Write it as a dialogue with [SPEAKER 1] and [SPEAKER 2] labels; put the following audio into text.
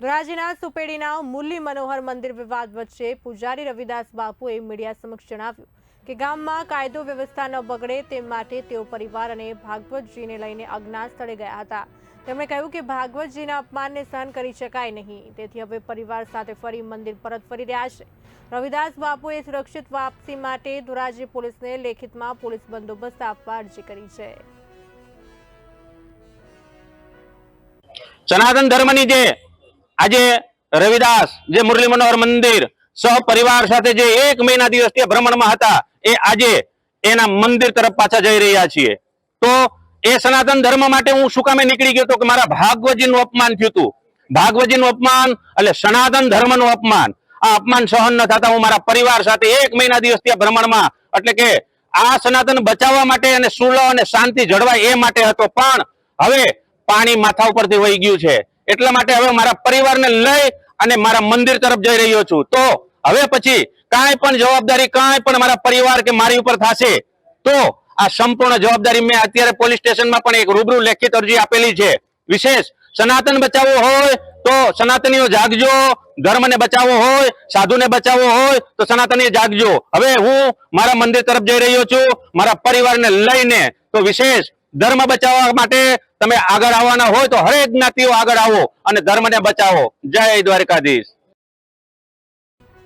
[SPEAKER 1] ધોરાજીના સુપેડીના મુરલી મનોહર મંદિર વિવાદ વચ્ચે પૂજારી રવિદાસ બાપુએ મીડિયા સમક્ષ જણાવ્યું કે ગામમાં કાયદો વ્યવસ્થા ન બગડે તે માટે તેઓ પરિવાર અને ભાગવતજીને લઈને અજ્ઞાત સ્થળે ગયા હતા। તેમણે કહ્યું કે ભાગવતજીના અપમાનને સહન કરી શકાય નહીં, તેથી હવે પરિવાર સાથે ફરી મંદિર પરત ફરી રહ્યા છે। રવિદાસ બાપુએ સુરક્ષિત વાપસી માટે ધોરાજી પોલીસને લેખિતમાં પોલીસ બંદોબસ્ત આપવા અરજી કરી છે।
[SPEAKER 2] સનાતન ધર્મની જે આજે રવિદાસ જે મુરલી મનોહર મંદિર સહપરિવાર સાથે જે 1 મહિના દિવસથી ભ્રમણમાં હતા એ આજે એના મંદિર તરફ પાછા જઈ રહ્યા છીએ। તો એ સનાતન ધર્મ માટે હું શું કામે નીકળી ગયો તો કે મારા ભાગવતજીનું અપમાન થયું હતું। ભાગવતજીનું અપમાન એટલે સનાતન ધર્મનું અપમાન। આ અપમાન સહન ન થતા હું મારા પરિવાર સાથે 1 મહિના દિવસથી ભ્રમણમાં એટલે કે આ સનાતન બચાવવા માટે અને સુલહ અને શાંતિ જળવાય એ માટે હતો, પણ હવે પાણી માથા ઉપરથી વહી ગયું છે, એટલા માટે હવે મારા પરિવારને લઈ અને મારા મંદિર તરફ જઈ રહ્યો છું। તો હવે પછી કાંઈ પણ જવાબદારી કાંઈ પણ મારા પરિવાર કે મારી ઉપર થશે તો આ સંપૂર્ણ જવાબદારી મેં અત્યારે પોલીસ સ્ટેશનમાં પણ એક રૂબરૂ લેખિત અરજી આપેલી છે। વિશેષ સનાતન બચાવવો હોય તો સનાતનીઓ જાગજો, ધર્મને બચાવવો હોય, સાધુને બચાવવો હોય તો સનાતનીઓ જાગજો। હવે હું મારા મંદિર તરફ જઈ રહ્યો છું મારા પરિવારને લઈને। તો વિશેષ ધર્મ બચાવવા માટે તમે આગળ આવવાના હોય તો હરેક જ્ઞાતિઓ આગળ આવો અને ધર્મને બચાવો। જય દ્વારકાધીશ।